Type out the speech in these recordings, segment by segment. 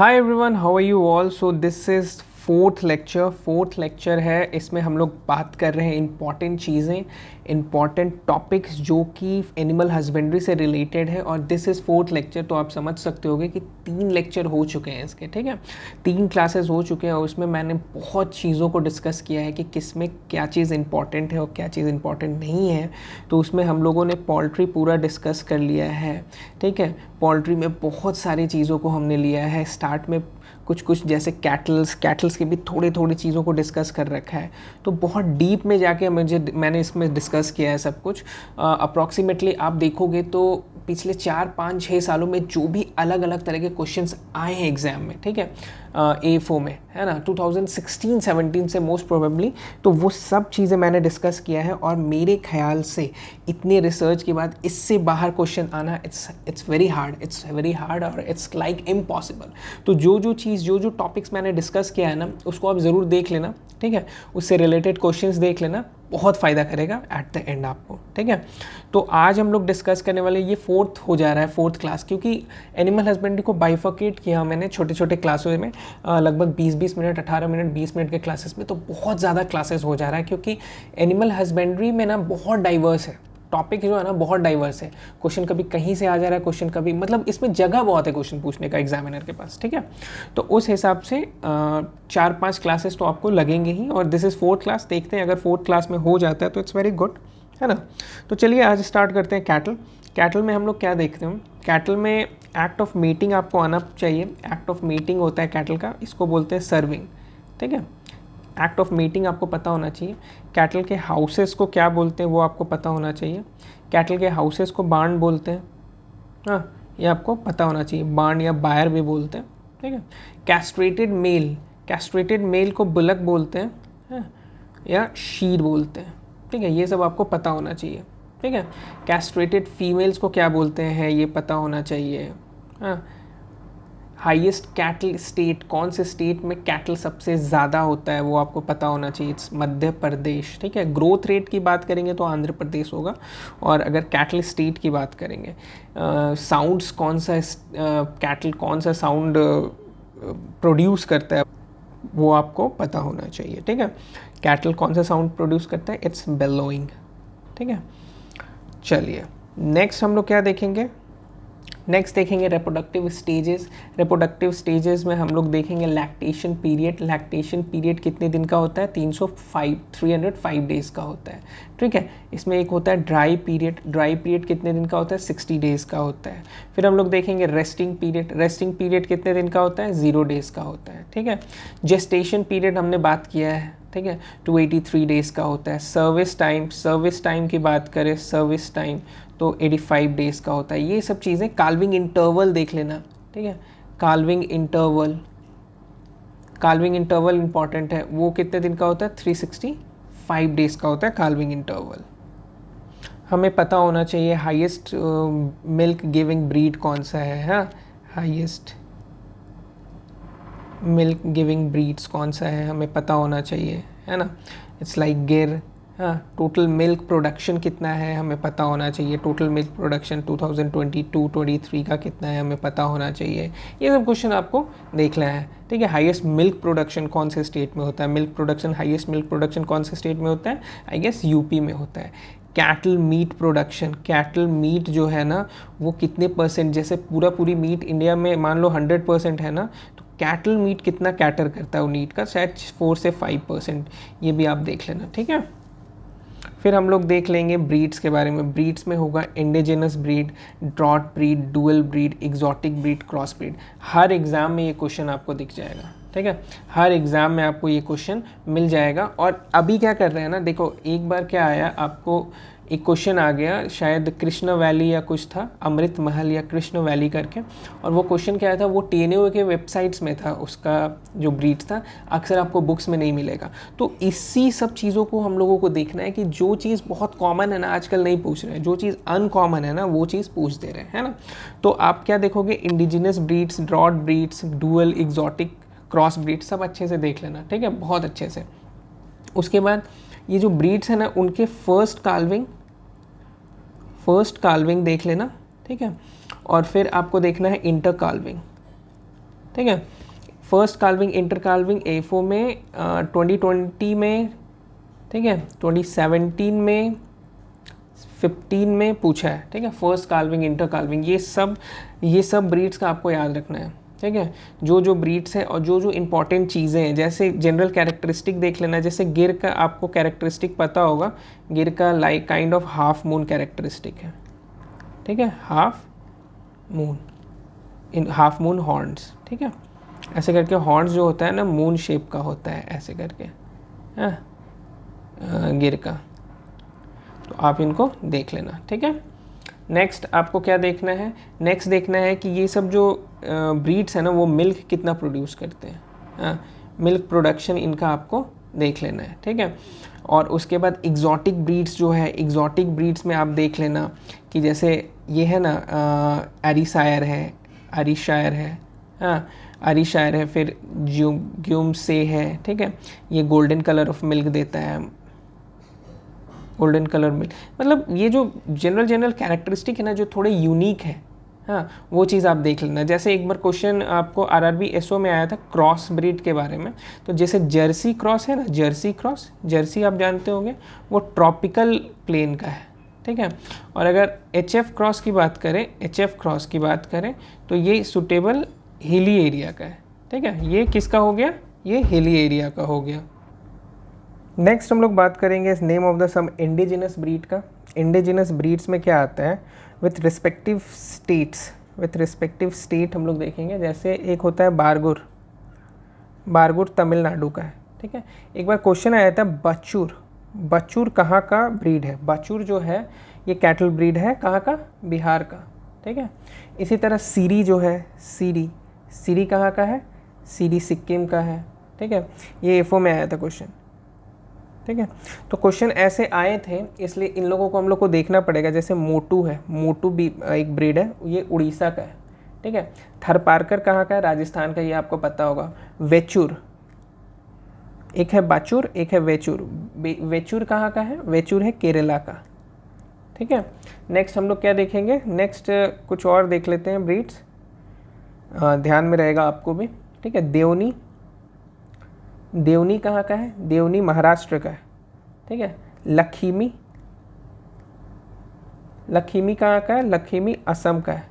Hi everyone, how are you all. So this is fourth lecture है। इसमें हम लोग बात कर रहे हैं इंपॉर्टेंट चीज़ें, इंपॉर्टेंट टॉपिक्स जो कि एनिमल हस्बेंड्री से रिलेटेड है। और दिस इज़ फोर्थ लेक्चर, तो आप समझ सकते होगे कि 3 लेक्चर हो चुके हैं इसके, ठीक है। 3 क्लासेस हो चुके हैं और उसमें मैंने बहुत चीज़ों को डिस्कस किया है कि किस में क्या चीज़ इंपॉर्टेंट है और क्या चीज़ इंपॉर्टेंट नहीं है। तो उसमें हम लोगों ने पोल्ट्री पूरा डिस्कस कर लिया है, ठीक है। पोल्ट्री में बहुत सारी चीज़ों को हमने लिया है। स्टार्ट में कुछ जैसे कैटल्स की भी थोड़ी चीज़ों को डिस्कस कर रखा है। तो बहुत डीप में जाके मैंने इसमें डिस्कस किया है सब कुछ। अप्रॉक्सीमेटली आप देखोगे तो पिछले 4 5 6 सालों में जो भी अलग अलग तरह के क्वेश्चंस आए हैं एग्ज़ाम में, ठीक है, A4 में, है ना, 2016-17 से मोस्ट प्रोबेबली। तो वो सब चीज़ें मैंने डिस्कस किया है और मेरे ख्याल से इतने रिसर्च के बाद इससे बाहर क्वेश्चन आना इट्स वेरी हार्ड और इट्स लाइक इम्पॉसिबल। तो जो टॉपिक्स मैंने डिस्कस किया है ना, उसको आप ज़रूर देख लेना, ठीक है। उससे रिलेटेड क्वेश्चंस देख लेना, बहुत फ़ायदा करेगा एट द एंड आपको, ठीक है। तो आज हम लोग डिस्कस करने वाले, ये फोर्थ हो जा रहा है, फोर्थ क्लास, क्योंकि एनिमल हस्बेंड्री को बाइफर्केट किया मैंने छोटे छोटे क्लासों में, लगभग 20-20 मिनट, 18 मिनट, 20 मिनट के क्लासेस में। तो बहुत ज़्यादा क्लासेस हो जा रहा है क्योंकि एनिमल हस्बेंड्री में ना बहुत डाइवर्स है टॉपिक, जो है ना बहुत डाइवर्स है। क्वेश्चन कभी कहीं से आ जा रहा है, क्वेश्चन कभी, मतलब इसमें जगह बहुत है क्वेश्चन पूछने का एग्जामिनर के पास, ठीक है। तो उस हिसाब से 4-5 क्लासेस तो आपको लगेंगे ही। और दिस इज़ फोर्थ क्लास। देखते हैं अगर फोर्थ क्लास में हो जाता है तो इट्स वेरी गुड, है ना। तो चलिए आज स्टार्ट करते हैं। कैटल में हम लोग क्या देखते हैं। कैटल में एक्ट ऑफ मीटिंग आपको आना चाहिए। एक्ट ऑफ मीटिंग होता है कैटल का, इसको बोलते हैं सर्विंग, ठीक है। एक्ट ऑफ मीटिंग आपको पता होना चाहिए। कैटल के हाउसेस को क्या बोलते हैं वो आपको पता होना चाहिए। कैटल के हाउसेस को बार्न बोलते हैं, हाँ, ये आपको पता होना चाहिए। बार्न या बायर भी बोलते हैं, ठीक है। कैस्ट्रेटेड मेल को बुलक बोलते हैं, हाँ, या शीर बोलते हैं, ठीक है। ये सब आपको पता होना चाहिए, ठीक है। कैस्ट्रेटेड फीमेल्स को क्या बोलते हैं ये पता होना चाहिए, हाँ। हाईएस्ट कैटल स्टेट, कौन से स्टेट में कैटल सबसे ज़्यादा होता है वो आपको पता होना चाहिए। इट्स मध्य प्रदेश, ठीक है। ग्रोथ रेट की बात करेंगे तो आंध्र प्रदेश होगा। और अगर कैटल स्टेट की बात करेंगे, साउंड्स कौन सा कैटल कौन सा साउंड प्रोड्यूस करता है वो आपको पता होना चाहिए, ठीक है। कैटल कौन सा साउंड प्रोड्यूस करता है, इट्स बेलोइंग, ठीक है। चलिए नेक्स्ट हम लोग क्या देखेंगे। नेक्स्ट देखेंगे रिप्रोडक्टिव स्टेजेस में हम लोग देखेंगे लैक्टेशन पीरियड कितने दिन का होता है, 305 डेज़ का होता है, ठीक है। इसमें एक होता है ड्राई पीरियड कितने दिन का होता है, 60 डेज़ का होता है। फिर हम लोग देखेंगे रेस्टिंग पीरियड कितने दिन का होता है, 0 डेज़ का होता है, ठीक है। जेस्टेशन पीरियड हमने बात किया है, ठीक है, 283 डेज़ का होता है। सर्विस टाइम की बात करें, सर्विस टाइम तो 85 डेज़ का होता है। ये सब चीज़ें, काल्विंग इंटरवल देख लेना, ठीक है। काल्विंग इंटरवल इंपॉर्टेंट है, वो कितने दिन का होता है, 365 डेज़ का होता है काल्विंग इंटरवल। हमें पता होना चाहिए हाईएस्ट मिल्क गिविंग ब्रीड कौन सा है, हाँ, हाईएस्ट मिल्क गिविंग ब्रीड्स कौन सा है हमें पता होना चाहिए, है ना। इट्स लाइक गिर, हाँ। टोटल मिल्क प्रोडक्शन कितना है हमें पता होना चाहिए। टोटल मिल्क प्रोडक्शन 2022-23 का कितना है हमें पता होना चाहिए। ये सब क्वेश्चन आपको देखना है, ठीक है। हाईएस्ट मिल्क प्रोडक्शन कौन से स्टेट में होता है, हाईएस्ट मिल्क प्रोडक्शन कौन से स्टेट में होता है, आई गेस यूपी में होता है। कैटल मीट जो है ना, वो कितने परसेंट, जैसे पूरी मीट इंडिया में मान लो 100% है ना, तो कैटल मीट कितना कैटर करता है वो मीट का, शायद 4 से 5%। ये भी आप देख लेना, ठीक है। फिर हम लोग देख लेंगे ब्रीड्स के बारे में। ब्रीड्स में होगा indigenous breed, drought breed, dual breed, exotic breed, cross breed. हर एग्ज़ाम में ये क्वेश्चन आपको दिख जाएगा, ठीक है। हर एग्ज़ाम में आपको ये क्वेश्चन मिल जाएगा। और अभी क्या कर रहे हैं ना, देखो एक बार क्या आया, आपको एक क्वेश्चन आ गया, शायद कृष्ण वैली या कुछ था, अमृत महल या कृष्ण वैली करके। और वो क्वेश्चन क्या था, वो TNU के वेबसाइट्स में था, उसका जो ब्रीड था, अक्सर आपको बुक्स में नहीं मिलेगा। तो इसी सब चीज़ों को हम लोगों को देखना है कि जो चीज़ बहुत कॉमन है ना, आजकल नहीं पूछ रहे हैं, जो चीज़ अनकॉमन है ना वो चीज़ पूछ दे रहे हैं, है ना। तो आप क्या देखोगे, indigenous breeds, drought breeds, dual, exotic, cross breed, सब अच्छे से देख लेना, ठीक है, बहुत अच्छे से। उसके बाद ये जो ब्रीड्स है ना, उनके फर्स्ट काल्विंग देख लेना, ठीक है। और फिर आपको देखना है इंटर काल्विंग, ठीक है। First calving inter calving FO में 2020 में, ठीक है, 2017 में, 15 में पूछा है, ठीक है। फर्स्ट काल्विंग इंटर काल्विंग ये सब ब्रीड्स का आपको याद रखना है, ठीक है। जो जो ब्रीड्स हैं और जो जो इंपॉर्टेंट चीज़ें हैं, जैसे जनरल कैरेक्टरिस्टिक देख लेना। जैसे गिर का आपको कैरेक्टरिस्टिक पता होगा, गिर का like kind of half moon characteristic है, ठीक है, half moon, in half moon horns, ठीक है। ऐसे करके हॉर्न्स जो होता है ना मून शेप का होता है, ऐसे करके, हाँ, गिर का। तो आप इनको देख लेना, ठीक है। नेक्स्ट आपको क्या देखना है, नेक्स्ट देखना है कि ये सब जो ब्रीड्स है ना वो मिल्क कितना प्रोड्यूस करते हैं, हाँ, मिल्क प्रोडक्शन इनका आपको देख लेना है, ठीक है। और उसके बाद एग्जॉटिक ब्रीड्स जो है, एग्जॉटिक ब्रीड्स में आप देख लेना कि जैसे ये है ना एरीशायर है, अरीशायर है, हाँ, अरीशायर है, फिर ग्यूम से है, ठीक है। ये गोल्डन कलर ऑफ मिल्क देता है, गोल्डन कलर मिल्क, मतलब ये जो जनरल कैरेक्टरिस्टिक है ना जो थोड़े यूनिक है, हाँ, वो चीज़ आप देख लेना। जैसे एक बार क्वेश्चन आपको आरआरबी एसओ में आया था क्रॉस ब्रीड के बारे में, तो जैसे जर्सी क्रॉस है ना, जर्सी क्रॉस, जर्सी आप जानते होंगे वो ट्रॉपिकल प्लेन का है, ठीक है। और अगर एचएफ क्रॉस की बात करें, एचएफ क्रॉस की बात करें तो ये सूटेबल हिली एरिया का है, ठीक है। ये किसका हो गया, ये हिली एरिया का हो गया। नेक्स्ट हम लोग बात करेंगे name of the some indigenous breed का। इंडिजिनस ब्रीड्स में क्या आता है, with respective states, with respective state हम लोग देखेंगे। जैसे एक होता है बारगुर, बारगुर तमिलनाडु का है, ठीक है। एक बार क्वेश्चन आया था बच्चूर, बच्चूर कहाँ का ब्रीड है, बच्चूर जो है ये कैटल ब्रीड है, कहाँ का, बिहार का, ठीक है। इसी तरह सीरी जो है, सीरी, सीरी कहाँ का है, सीरी सिक्किम का है, ठीक है। ये एफओ में आया था क्वेश्चन, ठीक है। तो क्वेश्चन ऐसे आए थे, इसलिए इन लोगों को हम लोग को देखना पड़ेगा। जैसे मोटू है, मोटू भी एक ब्रीड है, ये उड़ीसा का है, ठीक है। थरपारकर कहाँ का है, राजस्थान का, ये आपको पता होगा। वेचूर, एक है बाचूर, एक है वेचूर। वेचूर कहाँ का है, वेचूर है केरला का, ठीक है। नेक्स्ट हम लोग क्या देखेंगे, नेक्स्ट कुछ और देख लेते हैं ब्रीड्स, ध्यान में रहेगा आपको भी, ठीक है। देवनी, देवनी कहाँ का है, देवनी महाराष्ट्र का है, ठीक है। लखीमी, लखीमी कहाँ का है, लखीमी असम का है,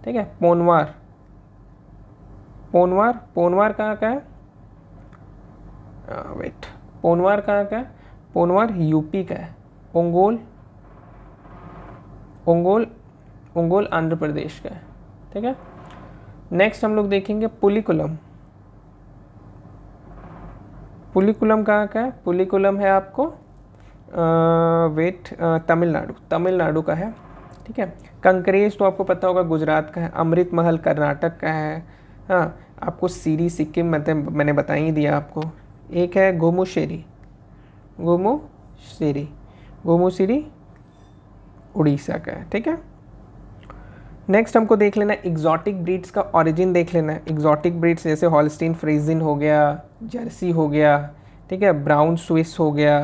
ठीक है। पोनवार, पोनवार, पोनवार कहाँ का है, वेट, पोनवार कहाँ का है, पोनवार यूपी का है। ओंगोल, ओंगोल, ओंगोल आंध्र प्रदेश का है, ठीक है। नेक्स्ट हम लोग देखेंगे पुलिकुलम, पुलिकुलम कहाँ का है, पुलिकुलम है आपको वेट तमिलनाडु, तमिलनाडु का है, ठीक है। कंकरेज तो आपको पता होगा गुजरात का है। अमृत महल कर्नाटक का है, हाँ। आपको सीरी सिक्किम मतलब मैंने बता ही दिया आपको। एक है गोमुशेरी, गोमुशेरी, गोमुशेरी उड़ीसा का है, ठीक है। नेक्स्ट हमको देख लेना है एग्जॉटिक ब्रीड्स का ओरिजिन देख लेना है। एग्जॉटिक ब्रीड्स जैसे हॉलस्टीन फ्रीजियन हो गया, जर्सी हो गया, ठीक है, ब्राउन स्विस हो गया,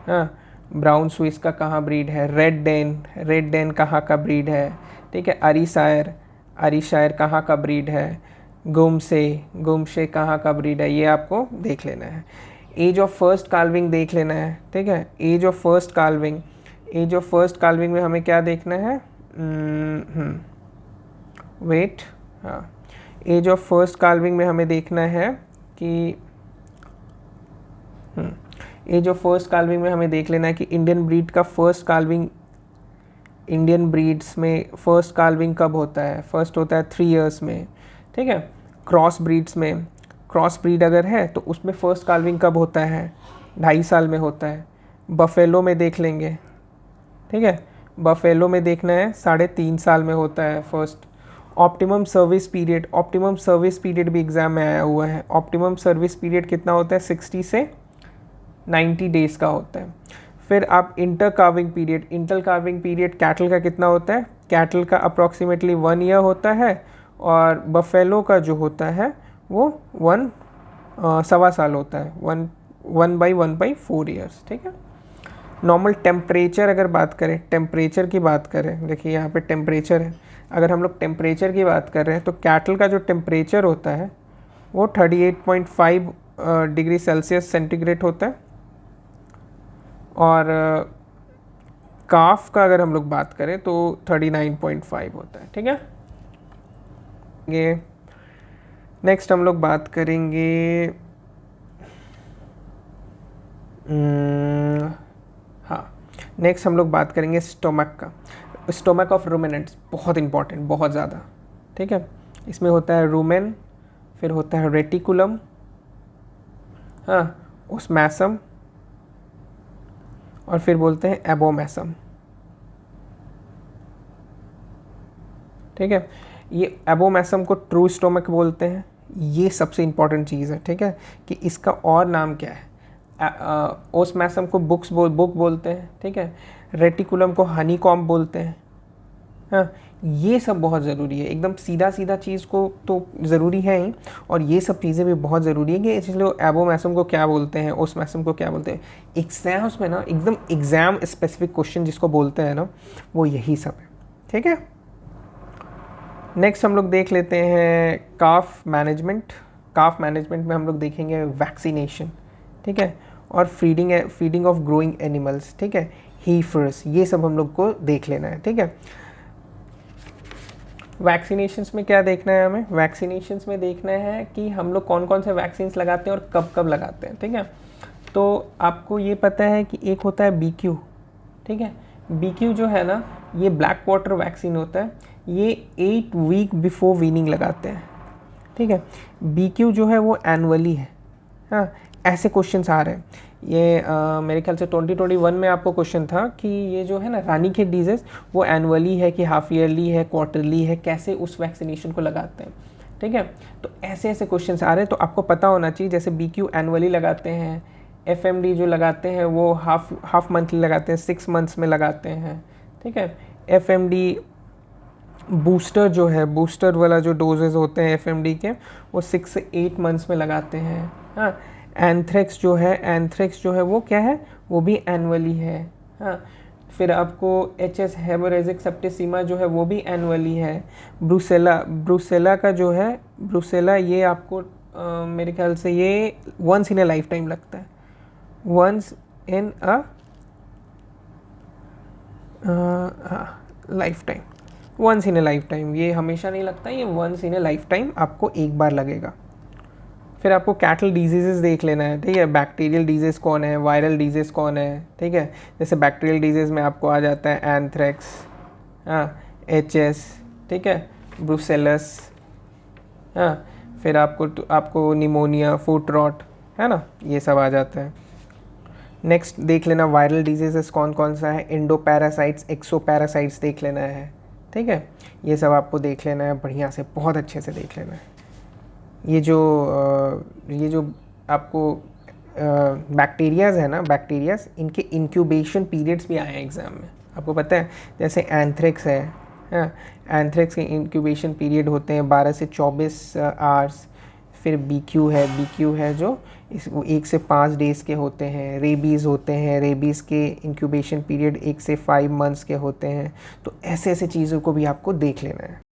हाँ। ब्राउन स्विस का कहाँ ब्रीड है, रेड डेन, रेड डेन कहाँ का ब्रीड है, ठीक है। अरीशायर, अरीशायर कहाँ का ब्रीड है। गुमसे, गुमशे कहाँ का ब्रीड है, ये आपको देख लेना है। एज ऑफ फर्स्ट काल्विंग देख लेना है, ठीक है। Age of first calving, age of first calving में हमें क्या देखना है, वेट, हाँ, एज ऑफ फर्स्ट काल्विंग में हमें देखना है कि एज ऑफ फर्स्ट काल्विंग में हमें देख लेना है कि इंडियन ब्रीड का फर्स्ट काल्विंग, इंडियन ब्रीड्स में फर्स्ट काल्विंग कब होता है, फर्स्ट होता है 3 इयर्स में, ठीक है। क्रॉस ब्रीड्स में, क्रॉस ब्रीड अगर है तो उसमें फर्स्ट काल्विंग कब होता है, 2.5 साल में होता है। बफेलो में देख लेंगे, ठीक है, बफेलो में देखना है 3.5 साल में होता है first. Optimum service period, optimum service period भी एग्जाम में आया हुआ है। ऑप्टिमम सर्विस पीरियड कितना होता है, 60 से 90 डेज़ का होता है। फिर आप inter carving period, inter carving period cattle का कितना होता है, कैटल का अप्रॉक्सीमेटली 1 ईयर होता है, और बफेलो का जो होता है वो 1.25 साल होता है, 1/4 ईयर्स, ठीक है। नॉर्मल टेम्परेचर अगर बात करें, टेम्परेचर की बात करें, देखिए यहाँ पे टेम्परेचर है, अगर हम लोग टेम्परेचर की बात कर रहे हैं तो कैटल का जो टेम्परेचर होता है वो 38.5 डिग्री सेल्सियस सेंटीग्रेड होता है, और काफ का अगर हम लोग बात करें तो 39.5 होता है। ठीक है, ये नेक्स्ट हम लोग बात करेंगे हाँ, नेक्स्ट हम लोग बात करेंगे स्टोमक का। स्टोमक ऑफ रूमिनेंट्स बहुत इंपॉर्टेंट, बहुत ज़्यादा। ठीक है, इसमें होता है रूमेन, फिर होता है रेटिकुलम, हाँ, ओस्मैसम, और फिर बोलते हैं एबोमैसम। ठीक है, ये एबोमैसम को ट्रू स्टोमक बोलते हैं। ये सबसे इंपॉर्टेंट चीज़ है। ठीक है, कि इसका और नाम क्या है। ओस्मैसम को बुक बोलते हैं। ठीक है, रेटिकुलम को हनीकॉम्ब बोलते हैं। हाँ, ये सब बहुत ज़रूरी है। एकदम सीधा सीधा चीज़ को तो ज़रूरी है ही, और ये सब चीज़ें भी बहुत ज़रूरी है कि इसलिए एबोमैसम को क्या बोलते हैं, ओस्मैसम को क्या बोलते हैं। एग्जाम्स में ना एकदम एग्ज़ाम स्पेसिफिक क्वेश्चन जिसको बोलते हैं ना, वो यही सब है। ठीक है, नेक्स्ट हम लोग देख लेते हैं काफ मैनेजमेंट। काफ मैनेजमेंट में हम लोग देखेंगे वैक्सीनेशन। ठीक है, और फीडिंग ऑफ ग्रोइंग एनिमल्स। ठीक है, हीफर्स, ये सब हम लोग को देख लेना है। ठीक है, वैक्सीनेशंस में क्या देखना है हमें। वैक्सीनेशंस में देखना है कि हम लोग कौन कौन से वैक्सीन्स लगाते हैं और कब कब लगाते हैं। ठीक है, तो आपको ये पता है कि एक होता है BQ। ठीक है, BQ जो है ना, ये ब्लैक वाटर वैक्सीन होता है। ये 8 वीक बिफोर वीनिंग लगाते हैं। ठीक है, BQ जो है वो एनुअली है। हाँ, ऐसे क्वेश्चंस आ रहे हैं। ये मेरे ख्याल से 2021 में आपको क्वेश्चन था कि ये जो है ना रानीखेत डिजीज़, वो एनुअली है कि हाफ ईयरली है, क्वार्टरली है, कैसे उस वैक्सीनेशन को लगाते हैं। ठीक है, तो ऐसे ऐसे क्वेश्चंस आ रहे हैं, तो आपको पता होना चाहिए। जैसे BQ एनुअली लगाते हैं, FMD जो लगाते हैं वो हाफ मंथली लगाते हैं, 6 मंथ्स में लगाते हैं। ठीक है, FMD बूस्टर जो है, बूस्टर वाला जो डोजेज होते हैं FMD के, वो 6 से 8 मंथ्स में लगाते हैं। हाँ, एंथ्रेक्स जो है वो क्या है, वो भी एनुअली है। हाँ, फिर आपको HS हेमोरेजिक सेप्टिसिमा जो है वो भी एनुअली है। ब्रूसेला का जो है, ब्रूसेला ये आपको मेरे ख्याल से ये once in a lifetime लगता है। Once in a lifetime, once in a lifetime, ये हमेशा नहीं लगता, ये once in a lifetime आपको एक बार लगेगा। फिर आपको कैटल डिजीजेस देख लेना है। ठीक है, बैक्टीरियल डिजीज़ कौन है, वायरल डिजीज़ कौन है। ठीक है, जैसे बैक्टीरियल डिजीज़ में आपको आ जाता है एंथ्रेक्स, हाँ, HS, ठीक है, ब्रूसेलस, हाँ, फिर आपको निमोनिया, फुट रॉट, है ना, ये सब आ जाता है। नेक्स्ट देख लेना वायरल डिजीजेस कौन कौन सा है। एंडोपैरासाइट्स, एक्सोपैरासाइट्स देख लेना है। ठीक है, ये सब आपको देख लेना है, बढ़िया से, बहुत अच्छे से देख लेना है। ये जो आपको बैक्टीरियाज है ना, बैक्टीरियाज, इनके इंक्यूबेशन पीरियड्स भी आए हैं एग्ज़ाम में, आपको पता है। जैसे एंथ्रेक्स है, हाँ, एंथ्रेक्स के इंक्यूबेशन पीरियड होते हैं 12 से 24 आवर्स। फिर BQ है जो 1 से 5 डेज़ के होते हैं। रेबीज़ होते हैं, रेबीज़ के इंक्यूबेशन पीरियड 1 से 5 मंथ्स के होते हैं। तो ऐसे ऐसे चीज़ों को भी आपको देख लेना है।